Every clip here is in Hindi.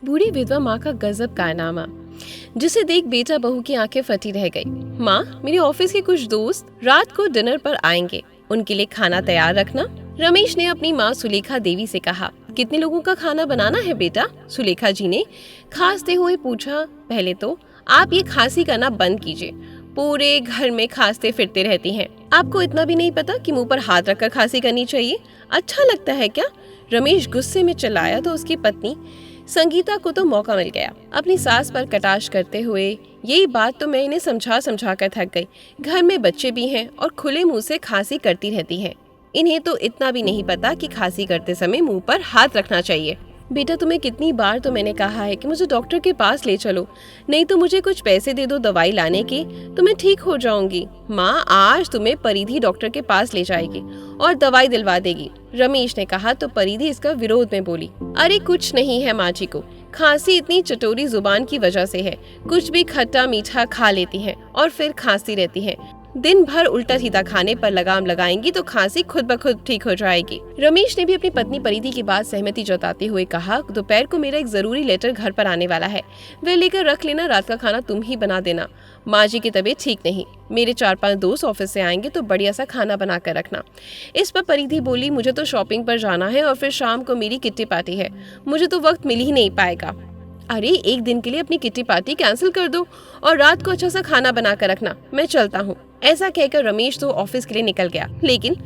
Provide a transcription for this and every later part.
बूढ़ी विधवा माँ का गजब कारनामा, जिसे देख बेटा बहू की आंखें फटी रह गई। माँ, मेरे ऑफिस के कुछ दोस्त रात को डिनर पर आएंगे, उनके लिए खाना तैयार रखना। रमेश ने अपनी माँ सुलेखा देवी से कहा। कितने लोगों का खाना बनाना है बेटा? सुलेखा जी ने खांसते हुए पूछा। पहले तो आप ये खांसी करना बंद कीजिए, पूरे घर में खांसते फिरते रहती हैं। आपको इतना भी नहीं पता कि मुंह पर हाथ रखकर खांसी करनी चाहिए? अच्छा लगता है क्या? रमेश गुस्से में चिल्लाया तो उसकी पत्नी संगीता को तो मौका मिल गया अपनी सास पर कटाक्ष करते हुए। यही बात तो मैं इन्हें समझा कर थक गई। घर में बच्चे भी हैं और खुले मुंह से खांसी करती रहती हैं। इन्हें तो इतना भी नहीं पता कि खांसी करते समय मुंह पर हाथ रखना चाहिए। बेटा, तुम्हें कितनी बार तो मैंने कहा है कि मुझे डॉक्टर के पास ले चलो, नहीं तो मुझे कुछ पैसे दे दो दवाई लाने की, तो मैं ठीक हो जाऊंगी। माँ, आज तुम्हें परिधि डॉक्टर के पास ले जाएगी और दवाई दिलवा देगी, रमेश ने कहा तो परिधि इसका विरोध में बोली। अरे कुछ नहीं है माँ जी को, खांसी इतनी चटोरी जुबान की वजह से है। कुछ भी खट्टा मीठा खा लेती है और फिर खांसती रहती है। दिन भर उल्टा सीधा खाने पर लगाम लगाएंगी तो खांसी खुद ब खुद ठीक हो जाएगी। रमेश ने भी अपनी पत्नी परिधि की बात सहमति जताते हुए कहा, दोपहर को मेरा एक जरूरी लेटर घर पर आने वाला है, वह लेकर रख लेना, रात का खाना तुम ही बना देना। माँ जी की तबीयत ठीक नहीं, मेरे 4-5 दोस्त ऑफिस से आएंगे तो बढ़िया सा खाना बना कर रखना। इस पर परिधि बोली, मुझे तो शॉपिंग पर जाना है और फिर शाम को मेरी किट्टी पार्टी है, मुझे तो वक्त मिल ही नहीं पाएगा। अरे एक दिन के लिए अपनी किट्टी पार्टी कैंसिल कर दो और रात को अच्छा सा खाना बना कर रखना, मैं चलता हूँ। ऐसा कहकर रमेश तो ऑफिस के लिए निकल गया, लेकिन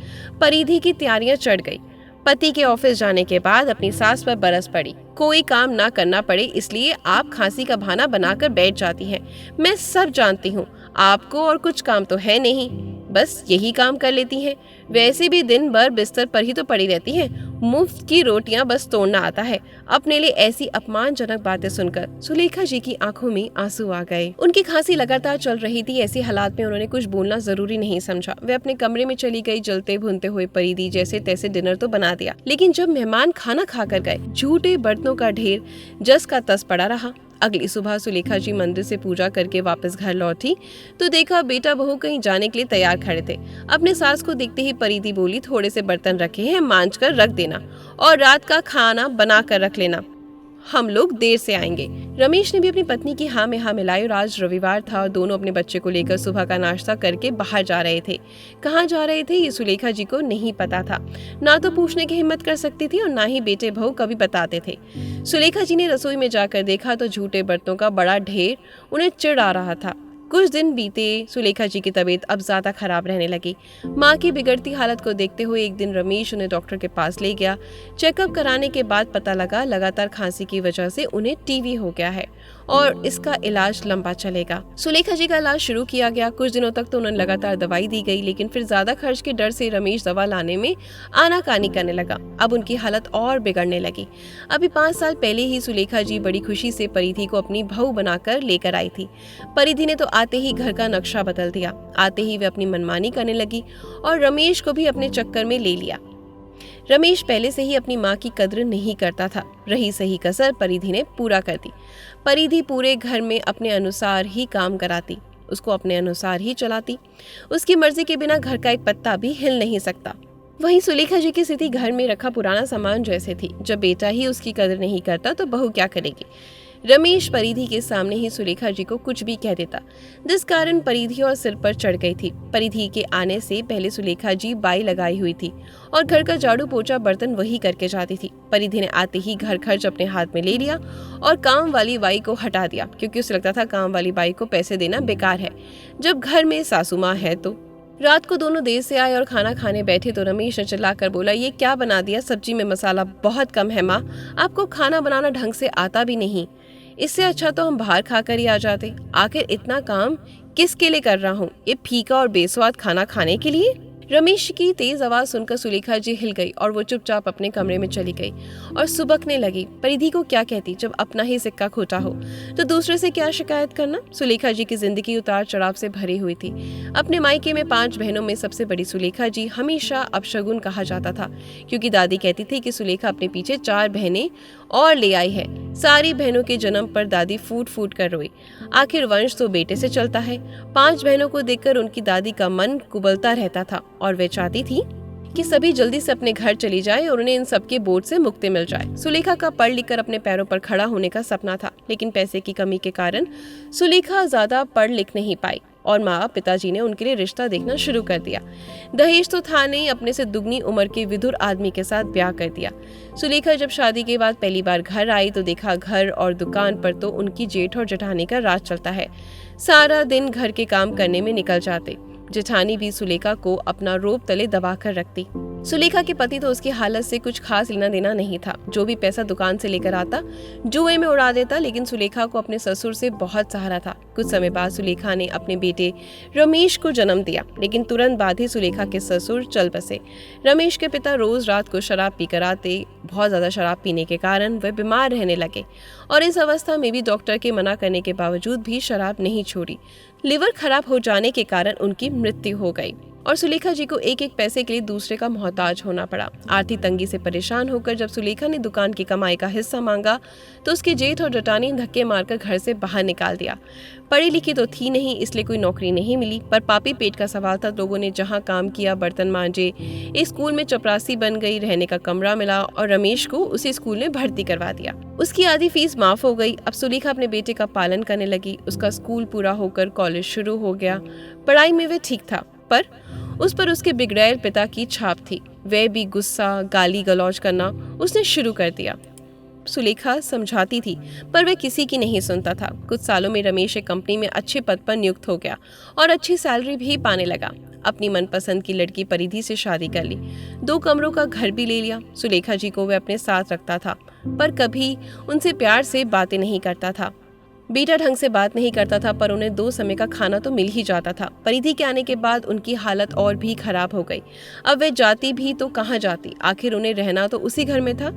परिधि की तैयारियां चढ़ गई। पति के ऑफिस जाने के बाद अपनी सास पर बरस पड़ी। कोई काम ना करना पड़े इसलिए आप खांसी का बहाना बनाकर बैठ जाती हैं। मैं सब जानती हूँ, आपको और कुछ काम तो है नहीं, बस यही काम कर लेती हैं। वैसे भी दिन भर बिस्तर पर ही तो पड़ी रहती हैं, मुफ्त की रोटियां बस तोड़ना आता है। अपने लिए ऐसी अपमानजनक बातें सुनकर सुलेखा जी की आंखों में आंसू आ गए। उनकी खांसी लगातार चल रही थी। ऐसी हालात में उन्होंने कुछ बोलना जरूरी नहीं समझा। वे अपने कमरे में चली गई। जलते भुनते हुए परिधि जैसे तैसे डिनर तो बना दिया, लेकिन जब मेहमान खाना खाकर गए, झूठे बर्तनों का ढेर जस का तस पड़ा रहा। अगली सुबह सुलेखा जी मंदिर से पूजा करके वापस घर लौटी तो देखा बेटा बहू कहीं जाने के लिए तैयार खड़े थे। अपने सास को देखते ही परिधि बोली, थोड़े से बर्तन रखे हैं, मांज कर रख देना और रात का खाना बना कर रख लेना, हम लोग देर से आएंगे। रमेश ने भी अपनी पत्नी की हाँ में हाँ मिलाई और आज रविवार था और दोनों अपने बच्चे को लेकर सुबह का नाश्ता करके बाहर जा रहे थे। कहाँ जा रहे थे ये सुलेखा जी को नहीं पता था, ना तो पूछने की हिम्मत कर सकती थी और ना ही बेटे बहू कभी बताते थे। सुलेखा जी ने रसोई में जाकर देखा तो झूठे बर्तनों का बड़ा ढेर उन्हें चिढ़ आ रहा था। कुछ दिन बीते, सुलेखा जी की तबीयत अब ज्यादा खराब रहने लगी। माँ की बिगड़ती हालत को देखते हुए एक दिन रमेश उन्हें डॉक्टर के पास ले गया। चेकअप कराने के बाद पता लगा लगातार खांसी की वजह से उन्हें टीबी हो गया है और इसका इलाज लंबा चलेगा। सुलेखा जी का इलाज शुरू किया गया। कुछ दिनों तक तो उन्हें लगातार दवाई दी गई, लेकिन फिर ज्यादा खर्च के डर से रमेश दवा लाने में आनाकानी करने लगा। अब उनकी हालत और बिगड़ने लगी। अभी 5 साल पहले ही सुलेखा जी बड़ी खुशी से परिधि को अपनी बहू बनाकर लेकर आई थी। परिधि ने तो आते ही घर का नक्शा बदल दिया। आते ही वे अपनी मनमानी करने लगी और रमेश को भी अपने चक्कर में ले लिया। रमेश पहले से ही अपनी माँ की कद्र नहीं करता था। रही सही कसर परिधि ने पूरा कर दी। परिधि पूरे घर में अपने अनुसार ही काम कराती, उसको अपने अनुसार ही चलाती। उसकी मर्जी के बिना घर का एक पत्ता भी हिल नहीं सकता। वहीं सुलेखा जी की स्थिति घर में रखा पुराना सामान जैसे थी। जब बेटा ही उसकी कद्र नहीं करता तो बहू क्या करेगी। रमेश परिधि के सामने ही सुलेखा जी को कुछ भी कह देता, जिस कारण परिधि और सिर पर चढ़ गई थी। परिधि के आने से पहले सुलेखा जी बाई लगाई हुई थी और घर का झाड़ू पोछा बर्तन वही करके जाती थी। परिधि ने आते ही घर खर्च अपने हाथ में ले लिया और काम वाली बाई को हटा दिया, क्योंकि उसे लगता था काम वाली बाई को पैसे देना बेकार है जब घर में सासू माँ है तो। रात को दोनों देर से आए और खाना खाने बैठे तो रमेश ने चिल्लाकर बोला, ये क्या बना दिया? सब्जी में मसाला बहुत कम है माँ, आपको खाना बनाना ढंग से आता भी नहीं। इससे अच्छा तो हम बाहर खाकर ही आ जाते। आखिर इतना काम किसके लिए कर रहा हूँ? ये फीका और बेस्वाद खाना खाने के लिए? रमेश की तेज आवाज सुनकर सुलेखा जी हिल गई और वो चुपचाप अपने कमरे में चली गई और सुबकने लगी। परिधि को क्या कहती, जब अपना ही सिक्का खोटा हो तो दूसरे से क्या शिकायत करना। सुलेखा जी की जिंदगी उतार चढ़ाव से भरी हुई थी। अपने मायके में 5 बहनों में सबसे बड़ी सुलेखा जी हमेशा अपशगुन कहा जाता था, क्योंकि दादी कहती थी कि सुलेखा अपने पीछे 4 बहनें और ले आई है। सारी बहनों के जन्म पर दादी फूट फूट कर रोई। आखिर वंश तो बेटे से चलता है। 5 बहनों को देखकर उनकी दादी का मन कुबलता रहता था और वे चाहती थी कि सभी जल्दी से अपने घर चली जाए और उन्हें इन सबके बोझ से मुक्ति मिल जाए। सुलेखा का पढ़ लिख कर अपने पैरों पर खड़ा होने का सपना था, लेकिन पैसे की कमी के कारण सुलेखा ज्यादा पढ़ लिख नहीं पाई और माँ पिताजी ने उनके लिए रिश्ता देखना शुरू कर दिया। दहेज तो था नहीं, अपने से दुगनी उम्र के विधुर आदमी के साथ ब्याह कर दिया। सुलेखा जब शादी के बाद पहली बार घर आई तो देखा घर और दुकान पर तो उनकी जेठ और जेठानी का राज चलता है। सारा दिन घर के काम करने में निकल जाते। जेठानी भी सुलेखा को अपना रोब तले दबा कर रखती। सुलेखा के पति तो उसकी हालत से कुछ खास लेना देना नहीं था। जो भी पैसा दुकान से लेकर आता जुए में उड़ा देता, लेकिन सुलेखा को अपने ससुर से बहुत सहारा था। कुछ समय बाद सुलेखा ने अपने बेटे रमेश को जन्म दिया, लेकिन तुरंत बाद ही सुलेखा के ससुर चल बसे। रमेश के पिता रोज रात को शराब पीकर आते। बहुत ज्यादा शराब पीने के कारण वे बीमार रहने लगे और इस अवस्था में भी डॉक्टर के मना करने के बावजूद भी शराब नहीं छोड़ी। लिवर खराब हो जाने के कारण उनकी मृत्यु हो गई और सुलेखा जी को एक एक पैसे के लिए दूसरे का मोहताज होना पड़ा। आर्थिक तंगी से परेशान होकर जब सुलेखा ने दुकान की कमाई का हिस्सा मांगा तो उसके जेठ और जेठानी ने धक्के मारकर घर से बाहर निकाल दिया। पढ़ी लिखी तो थी नहीं, इसलिए कोई नौकरी नहीं मिली, पर पापी पेट का सवाल था। लोगों ने जहां काम किया, बर्तन मांजे, एक स्कूल में चपरासी बन गई, रहने का कमरा मिला और रमेश को उसी स्कूल में भर्ती करवा दिया। उसकी आधी फीस माफ हो गई। अब सुलेखा अपने बेटे का पालन करने लगी। उसका स्कूल पूरा होकर कॉलेज शुरू हो गया। पढ़ाई में वह ठीक था, पर उस पर उसके बिगड़ैल पिता की छाप थी। वह भी गुस्सा, गाली गलौज करना उसने शुरू कर दिया। सुलेखा समझाती थी, पर वह किसी की नहीं सुनता था। कुछ सालों में रमेश एक कंपनी में अच्छे पद पर नियुक्त हो गया और अच्छी सैलरी भी पाने लगा। अपनी मनपसंद की लड़की परिधि से शादी कर ली। 2 कमरों का घर भी ले लिया। सुलेखा जी को वह अपने साथ रखता था, पर कभी उनसे प्यार से बातें नहीं करता था। बेटा ढंग से बात नहीं करता था, पर उन्हें 2 समय का खाना तो मिल ही जाता था। परिधि के आने के बाद उनकी हालत और भी खराब हो गई। अब वे जाती भी तो कहाँ जाती, आखिर उन्हें रहना तो उसी घर में था।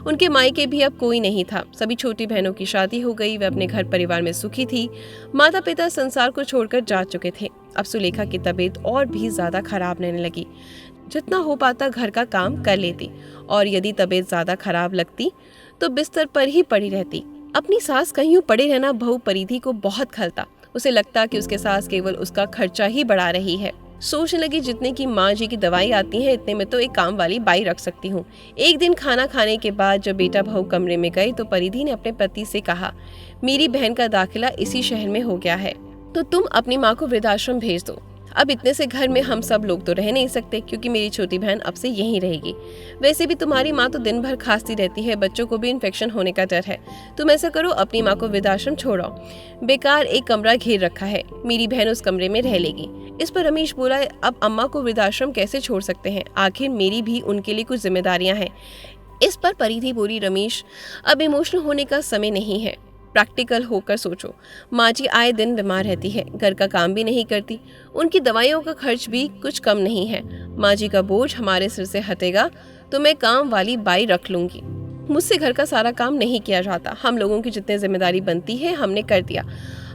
उनके मायके भी अब कोई नहीं था। सभी छोटी बहनों की शादी हो गई। वे अपने घर परिवार में सुखी थी। माता पिता संसार को छोड़कर जा चुके थे। अब सुलेखा की तबीयत और भी ज्यादा खराब रहने लगी। जितना हो पाता घर का काम कर लेती और यदि तबीयत ज्यादा खराब लगती तो बिस्तर पर ही पड़ी रहती। अपनी सास कहीं यूं पड़े रहना बहू परिधि को बहुत खलता। उसे लगता कि उसके सास केवल उसका खर्चा ही बढ़ा रही है। सोचने लगी, जितने की माँ जी की दवाई आती है इतने में तो एक काम वाली बाई रख सकती हूँ। एक दिन खाना खाने के बाद जब बेटा बहू कमरे में गए तो परिधि ने अपने पति से कहा, मेरी बहन का दाखिला इसी शहर में हो गया है, तो तुम अपनी माँ को वृद्धाश्रम भेज दो। अब इतने से घर में हम सब लोग तो रह नहीं सकते, क्योंकि मेरी छोटी बहन अब से यहीं रहेगी। वैसे भी तुम्हारी माँ तो दिन भर खांसती रहती है, बच्चों को भी इन्फेक्शन होने का डर है। तुम ऐसा करो, अपनी माँ को वृद्धाश्रम छोड़ाओ। बेकार एक कमरा घेर रखा है, मेरी बहन उस कमरे में रह लेगी। इस पर रमेश बोला, अब अम्मा को वृद्धाश्रम कैसे छोड़ सकते हैं, आखिर मेरी भी उनके लिए कुछ जिम्मेदारियां हैं। इस पर परिधि बोली, रमेश अब इमोशनल होने का समय नहीं है, प्रैक्टिकल होकर सोचो। माँ जी आए दिन बीमार रहती है, घर का काम भी नहीं करती, उनकी दवाइयों का खर्च भी कुछ कम नहीं है। माँ जी का बोझ हमारे सिर से हटेगा तो मैं काम वाली बाई रख लूंगी। मुझसे घर का सारा काम नहीं किया जाता। हम लोगों की जितनी जिम्मेदारी बनती है हमने कर दिया।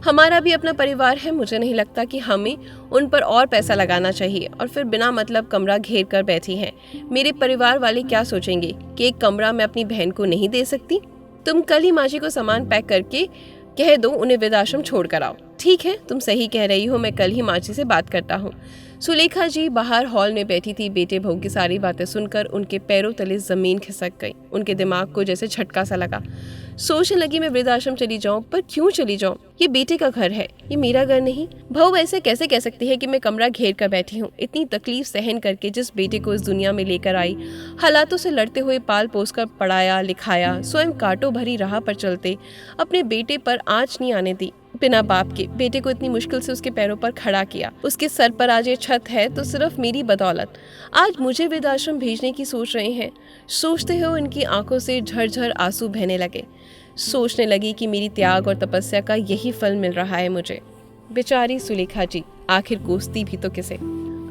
हमारा भी अपना परिवार है, मुझे नहीं लगता कि हमें उन पर और पैसा लगाना चाहिए और फिर बिना मतलब कमरा घेर कर बैठी हैं। मेरे परिवार वाले क्या सोचेंगे कि एक कमरा मैं अपनी बहन को नहीं दे सकती। तुम कल ही माँ जी को सामान पैक करके कह दो उन्हें वृद्धाश्रम छोड़ कर आओ। ठीक है, तुम सही कह रही हो, मैं कल ही माँ जी से बात करता हूँ। सुलेखा जी बाहर हॉल में बैठी थी। बेटे बहू की सारी बातें सुनकर उनके पैरों तले जमीन खिसक गई। उनके दिमाग को जैसे झटका सा लगा। सोचने लगी, मैं वृद्धाश्रम चली जाऊं, पर क्यों चली जाऊं? ये बेटे का घर है, ये मेरा घर नहीं। बहू ऐसे कैसे कह सकती है कि मैं कमरा घेर कर बैठी हूँ? इतनी तकलीफ सहन करके जिस बेटे को इस दुनिया में लेकर आई, हालातों से लड़ते हुए पाल पोस कर पढ़ाया लिखाया, स्वयं कांटों भरी राह पर चलते अपने बेटे पर आँच नहीं आने दी। बिना बाप के बेटे को इतनी मुश्किल से उसके पैरों पर खड़ा किया। उसके सर पर आज ये छत है तो सिर्फ मेरी बदौलत। आज मुझे वृद्धाश्रम भेजने की सोच रहे हैं। सोचते हुए उनकी आंखों से झरझर आंसू बहने लगे। सोचने लगी कि मेरी त्याग और तपस्या का यही फल मिल रहा है मुझे। बेचारी सुलेखा जी, आखिर कोसती भी तो किसे?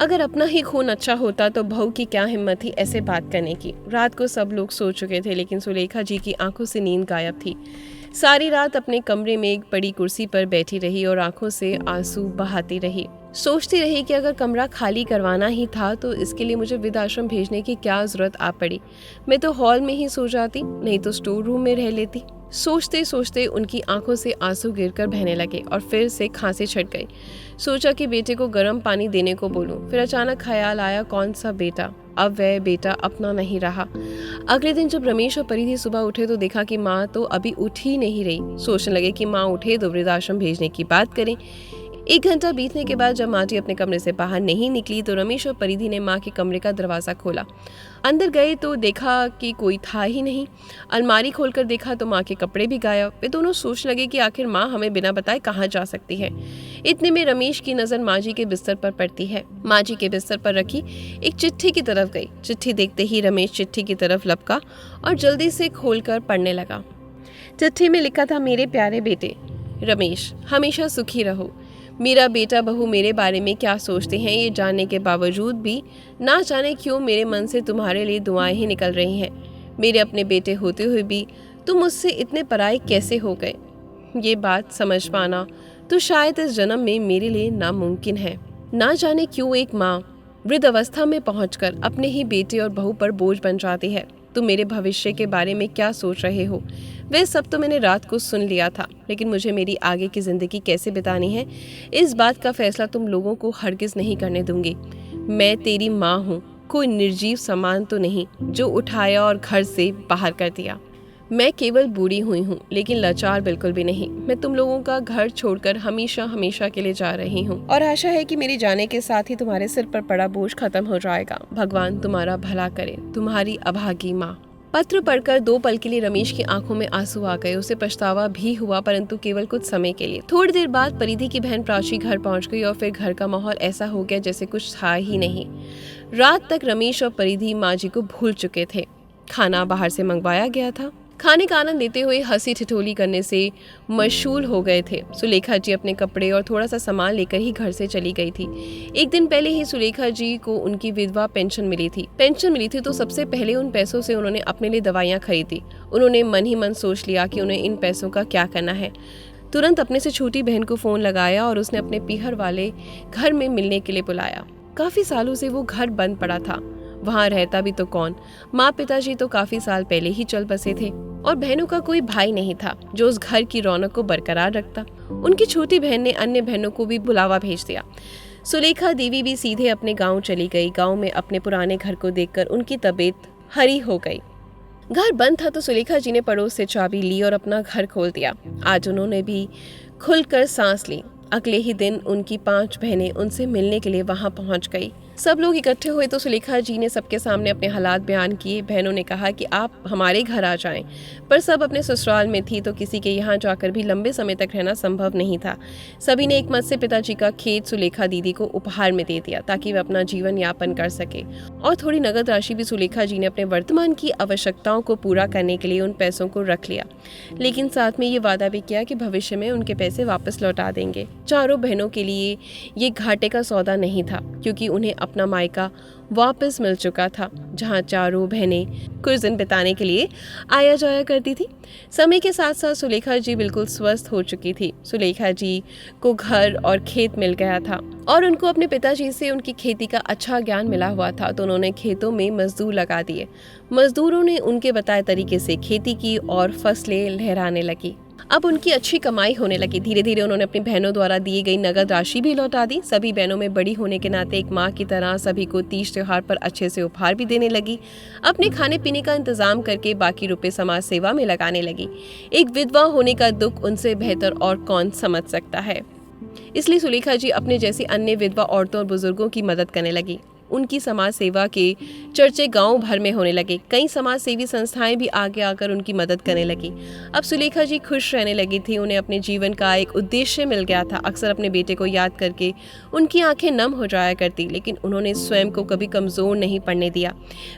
अगर अपना ही खून अच्छा होता तो बहू की क्या हिम्मत थी ऐसे बात करने की। रात को सब लोग सो चुके थे, लेकिन सुलेखा जी की आंखों से नींद गायब थी। सारी रात अपने कमरे में एक बड़ी कुर्सी पर बैठी रही और आंखों से आंसू बहाती रही। सोचती रही कि अगर कमरा खाली करवाना ही था तो इसके लिए मुझे वृद्धाश्रम भेजने की क्या जरूरत आ पड़ी। मैं तो हॉल में ही सो जाती, नहीं तो स्टोर रूम में रह लेती। सोचते सोचते उनकी आंखों से आंसू गिरकर बहने लगे और फिर से खांसी छट गई। सोचा कि बेटे को गर्म पानी देने को बोलूं। फिर अचानक ख्याल आया, कौन सा बेटा? अब वह बेटा अपना नहीं रहा। अगले दिन जब रमेश और परिधि सुबह उठे तो देखा कि माँ तो अभी उठ ही नहीं रही। सोचने लगे कि माँ उठे तो वृद्धाश्रम भेजने की बात करें। 1 घंटा बीतने के बाद जब माँ जी अपने कमरे से बाहर नहीं निकली तो रमेश और परिधि ने माँ के कमरे का दरवाजा खोला। अंदर गए तो देखा कि कोई था ही नहीं। अलमारी खोलकर देखा तो माँ के कपड़े भी गायब। वे दोनों सोचने लगे कि आखिर माँ हमें बिना बताए कहाँ जा सकती है। इतने में रमेश की नजर माँ जी के बिस्तर पर पड़ती है। माँ जी के बिस्तर पर रखी एक चिट्ठी की तरफ गई। चिट्ठी देखते ही रमेश चिट्ठी की तरफ लपका और जल्दी से खोलकर पढ़ने लगा। चिट्ठी में लिखा था, मेरे प्यारे बेटे रमेश, हमेशा सुखी रहो। मेरा बेटा बहू मेरे बारे में क्या सोचते हैं ये जानने के बावजूद भी ना जाने क्यों मेरे मन से तुम्हारे लिए दुआएं ही निकल रही हैं। मेरे अपने बेटे होते हुए भी तुम मुझसे इतने पराये कैसे हो गए? ये बात समझ पाना तो शायद इस जन्म में मेरे लिए नामुमकिन है। ना जाने क्यों एक माँ वृद्ध अवस्था में पहुंचकर अपने ही बेटे और बहू पर बोझ बन जाती है। तुम मेरे भविष्य के बारे में क्या सोच रहे हो? वह सब तो मैंने रात को सुन लिया था, लेकिन मुझे मेरी आगे की जिंदगी कैसे बितानी है इस बात का फैसला तुम लोगों को हरगिज नहीं करने दूंगी। मैं तेरी माँ हूँ, कोई निर्जीव सामान तो नहीं जो उठाया और घर से बाहर कर दिया। मैं केवल बूढ़ी हुई हूँ, लेकिन लाचार बिल्कुल भी नहीं। मैं तुम लोगों का घर छोड़कर हमेशा हमेशा के लिए जा रही हूँ और आशा है कि मेरे जाने के साथ ही तुम्हारे सिर पर पड़ा बोझ खत्म हो जाएगा। भगवान तुम्हारा भला करे। तुम्हारी अभागी माँ। पत्र पढ़कर 2 पल के लिए रमेश की आंखों में आंसू आ गए। उसे पछतावा भी हुआ, परंतु केवल कुछ समय के लिए। थोड़ी देर बाद परिधि की बहन प्राची घर पहुंच गई और फिर घर का माहौल ऐसा हो गया जैसे कुछ था ही नहीं। रात तक रमेश और परिधि माँ जी को भूल चुके थे। खाना बाहर से मंगवाया गया था। खाने का आनंद लेते हुए हंसी ठिठोली करने से मशगूल हो गए थे। सुलेखा जी अपने कपड़े और थोड़ा सा सामान लेकर ही घर से चली गई थी। 1 दिन पहले ही सुलेखा जी को उनकी विधवा पेंशन मिली थी तो सबसे पहले उन पैसों से उन्होंने अपने लिए दवाइयाँ खरीदी। उन्होंने मन ही मन सोच लिया कि उन्हें इन पैसों का क्या करना है। तुरंत अपने से छोटी बहन को फोन लगाया और उसने अपने पीहर वाले घर में मिलने के लिए बुलाया। काफी सालों से वो घर बंद पड़ा था, वहाँ रहता भी तो कौन। माँ पिताजी तो काफी साल पहले ही चल बसे थे और बहनों का कोई भाई नहीं था जो उस घर की रौनक को बरकरार रखता। उनकी छोटी बहन ने अन्य बहनों को भी बुलावा भेज दिया। सुलेखा देवी भी सीधे अपने गांव चली गई। गांव में अपने पुराने घर को देखकर उनकी तबीयत हरी हो गई। घर बंद था तो सुलेखा जी ने पड़ोस से चाबी ली और अपना घर खोल दिया। आज उन्होंने भी खुलकर सांस ली। अगले ही दिन उनकी 5 बहनें उनसे मिलने के लिए वहां पहुंच गई। सब लोग इकट्ठे हुए तो सुलेखा जी ने सबके सामने अपने हालात बयान किए। बहनों ने कहा कि आप हमारे घर आ जाएं, पर सब अपने ससुराल में थी तो किसी के यहाँ जाकर भी लंबे समय तक रहना संभव नहीं था। सभी ने एक मत से पिताजी का खेत सुलेखा दीदी को उपहार में दे दिया ताकि वे अपना जीवन यापन कर सके, और थोड़ी नगद राशि भी सुलेखा जी ने अपने वर्तमान की आवश्यकताओं को पूरा करने के लिए उन पैसों को रख लिया, लेकिन साथ में ये वादा भी किया कि भविष्य में उनके पैसे वापस लौटा देंगे। चारों बहनों के लिए ये घाटे का सौदा नहीं था, क्योंकि उन्हें अपना मायका वापस मिल चुका था, जहां चारों बहनें कुछ दिन बिताने के लिए आया जाया करती थी। समय के साथ साथ सुलेखा जी बिल्कुल स्वस्थ हो चुकी थी। सुलेखा जी को घर और खेत मिल गया था और उनको अपने पिताजी से उनकी खेती का अच्छा ज्ञान मिला हुआ था, तो उन्होंने खेतों में मजदूर लगा दिए। मजदूरों ने उनके बताए तरीके से खेती की और फसलें लहराने लगी। अब उनकी अच्छी कमाई होने लगी। धीरे धीरे उन्होंने अपनी बहनों द्वारा दी गई नगद राशि भी लौटा दी। सभी बहनों में बड़ी होने के नाते एक माँ की तरह सभी को तीज त्योहार पर अच्छे से उपहार भी देने लगी। अपने खाने पीने का इंतजाम करके बाकी रुपए समाज सेवा में लगाने लगी। एक विधवा होने का दुख उनसे बेहतर और कौन समझ सकता है। इसलिए सुलेखा जी अपने जैसी अन्य विधवा औरतों और बुजुर्गों की मदद करने लगी। उनकी समाज सेवा के चर्चे गांव भर में होने लगे। कई समाज सेवी संस्थाएं भी आगे आकर उनकी मदद करने लगी। अब सुलेखा जी खुश रहने लगी थी। उन्हें अपने जीवन का एक उद्देश्य मिल गया था। अक्सर अपने बेटे को याद करके उनकी आंखें नम हो जाया करती, लेकिन उन्होंने स्वयं को कभी कमजोर नहीं पड़ने दिया।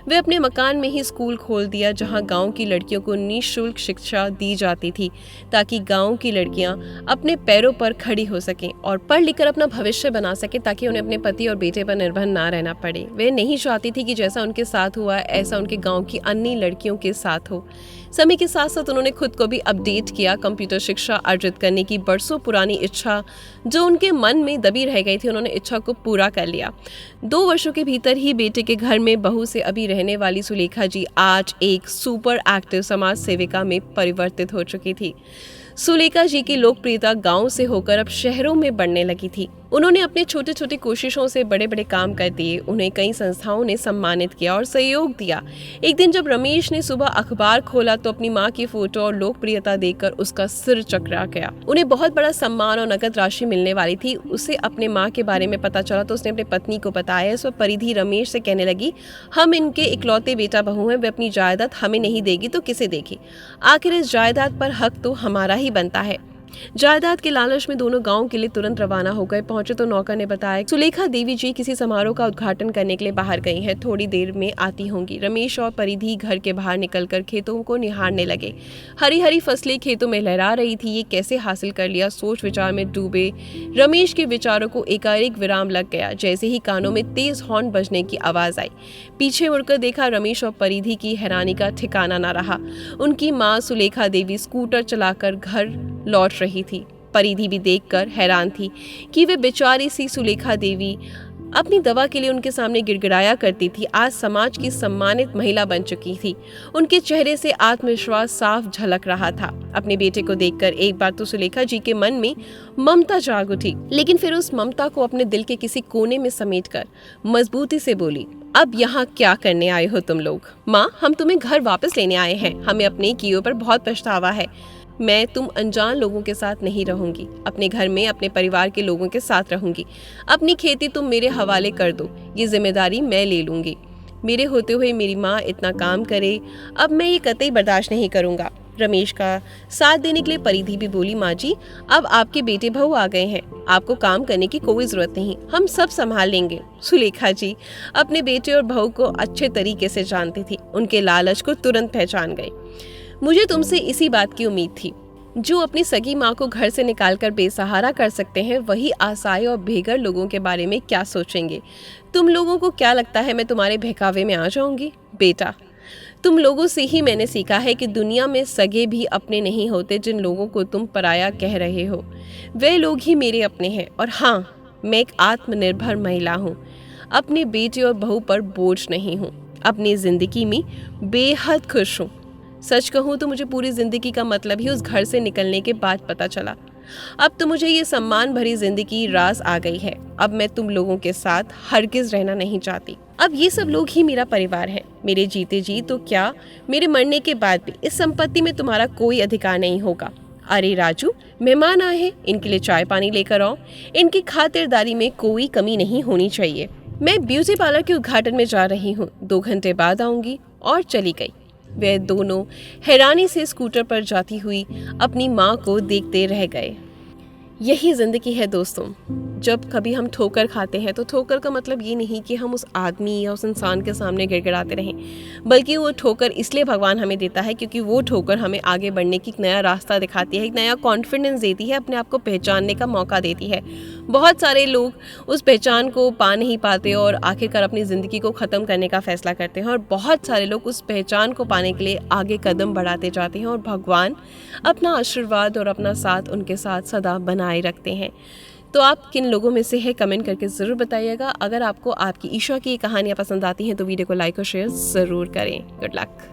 वे अपने मकान में ही स्कूल खोल दिया, जहाँ गाँव की लड़कियों को निःशुल्क शिक्षा दी जाती थी, ताकि गाँव की लड़कियाँ अपने पैरों पर खड़ी हो सकें और पढ़ लिख कर अपना भविष्य बना सके, ताकि उन्हें अपने पति और बेटे पर निर्भर ना रहना पड़े। वे नहीं चाहती थी कि जैसा उनके साथ हुआ ऐसा उनके गांव की अन्य लड़कियों के साथ हो। समय के साथ साथ उन्होंने खुद को भी अपडेट किया। कंप्यूटर शिक्षा अर्जित करने की बरसों पुरानी इच्छा जो उनके मन में दबी रह गई थी, उन्होंने इच्छा को पूरा कर लिया। 2 वर्षों के भीतर ही बेटे के घर में बहू से अभी रहने वाली सुलेखा जी आज एक सुपर एक्टिव समाज सेविका में परिवर्तित हो चुकी थी। सुलेखा जी की लोकप्रियता गांव से होकर अब शहरों में बढ़ने लगी थी। उन्होंने अपने छोटे छोटे कोशिशों से बड़े बड़े काम कर दिए। उन्हें कई संस्थाओं ने सम्मानित किया और सहयोग दिया। एक दिन जब रमेश ने सुबह अखबार खोला तो अपनी माँ की फोटो और लोकप्रियता देखकर उसका सिर चकरा गया। उन्हें बहुत बड़ा सम्मान और नकद राशि मिलने वाली थी। उसे अपने माँ के बारे में पता चला तो उसने अपनी पत्नी को बताया। इस पर परिधि रमेश से कहने लगी, हम इनके इकलौते बेटा बहू हैं, वे अपनी जायदाद हमें नहीं देगी तो किसे देगी? आखिर इस जायदाद पर हक तो हमारा ही बनता है। जायदाद के लालच में दोनों गांव के लिए तुरंत रवाना हो गए। पहुंचे तो नौकर ने बताया सुलेखा देवी जी किसी समारोह का उद्घाटन करने के लिए बाहर गई हैं, थोड़ी देर में आती होंगी। रमेश और परिधि घर के बाहर निकलकर खेतों को निहारने लगे। हरी हरी फसलें खेतों में लहरा रही थी। ये कैसे हासिल कर लिया, सोच विचार में डूबे रमेश के विचारों को एकाएक विराम लग गया। जैसे ही कानों में तेज हॉर्न बजने की आवाज आई, पीछे मुड़कर देखा, रमेश और परिधि की हैरानी का ठिकाना न रहा। उनकी माँ सुलेखा देवी स्कूटर चलाकर घर लौट रही थी। परिधि भी देखकर हैरान थी कि वे बेचारी सी सुलेखा देवी अपनी दवा के लिए उनके सामने गिड़गिड़ाया करती थी, आज समाज की सम्मानित महिला बन चुकी थी। उनके चेहरे से आत्मविश्वास साफ झलक रहा था। अपने बेटे को देखकर एक बार तो सुलेखा जी के मन में ममता जाग उठी, लेकिन फिर उस ममता को अपने दिल के किसी कोने में समेटकर मजबूती से बोली, अब यहाँ क्या करने आए हो तुम लोग? माँ, हम तुम्हें घर वापस लेने आए हैं। हमें अपने किए पर बहुत पछतावा है। मैं तुम अनजान लोगों के साथ नहीं रहूंगी, अपने घर में अपने परिवार के लोगों के साथ रहूंगी। अपनी खेती तुम मेरे हवाले कर दो, ये जिम्मेदारी मैं ले लूंगी। मेरे होते हुए मेरी माँ इतना काम करे, अब मैं ये कतई बर्दाश्त नहीं करूंगा। रमेश का साथ देने के लिए परिधि भी बोली, माँ जी, अब आपके बेटे बहू आ गए हैं, आपको काम करने की कोई जरूरत नहीं, हम सब संभाल लेंगे। सुलेखा जी अपने बेटे और बहू को अच्छे तरीके से जानती थी, उनके लालच को तुरंत पहचान गई। मुझे तुमसे इसी बात की उम्मीद थी। जो अपनी सगी माँ को घर से निकालकर बेसहारा कर सकते हैं, वही असहाय और बेघर लोगों के बारे में क्या सोचेंगे? तुम लोगों को क्या लगता है मैं तुम्हारे बहकावे में आ जाऊंगी? बेटा, तुम लोगों से ही मैंने सीखा है कि दुनिया में सगे भी अपने नहीं होते। जिन लोगों को तुम पराया कह रहे हो, वे लोग ही मेरे अपने हैं। और हाँ, मैं एक आत्मनिर्भर महिला हूँ, अपने बेटे और बहू पर बोझ नहीं हूँ, अपनी जिंदगी में बेहद खुश हूँ। सच कहूँ तो मुझे पूरी जिंदगी का मतलब ही उस घर से निकलने के बाद पता चला। अब तो मुझे ये सम्मान भरी जिंदगी रास आ गई है। अब मैं तुम लोगों के साथ हरगिज रहना नहीं चाहती। अब ये सब लोग ही मेरा परिवार है। मेरे जीते जी तो क्या, मेरे मरने के बाद भी इस संपत्ति में तुम्हारा कोई अधिकार नहीं होगा। अरे राजू, मेहमान आए हैं, इनके लिए चाय पानी लेकर आओ। इनकी खातिरदारी में कोई कमी नहीं होनी चाहिए। मैं ब्यूटी पार्लर के उद्घाटन में जा रही हूँ, 2 घंटे बाद आऊंगी। और चली गई। वे दोनों हैरानी से स्कूटर पर जाती हुई अपनी माँ को देखते रह गए। यही जिंदगी है दोस्तों। जब कभी हम ठोकर खाते हैं तो ठोकर का मतलब ये नहीं कि हम उस आदमी या उस इंसान के सामने गिड़गिड़ाते रहें, बल्कि वो ठोकर इसलिए भगवान हमें देता है क्योंकि वो ठोकर हमें आगे बढ़ने की एक नया रास्ता दिखाती है, एक नया कॉन्फिडेंस देती है, अपने आप को पहचानने का मौका देती है। बहुत सारे लोग उस पहचान को पा नहीं पाते और आखिरकार अपनी ज़िंदगी को ख़त्म करने का फैसला करते हैं, और बहुत सारे लोग उस पहचान को पाने के लिए आगे कदम बढ़ाते जाते हैं और भगवान अपना आशीर्वाद और अपना साथ उनके साथ सदा बनाए रखते हैं। तो आप किन लोगों में से है, कमेंट करके ज़रूर बताइएगा। अगर आपको आपकी ईशा की कहानियाँ पसंद आती हैं तो वीडियो को लाइक और शेयर ज़रूर करें। Good luck.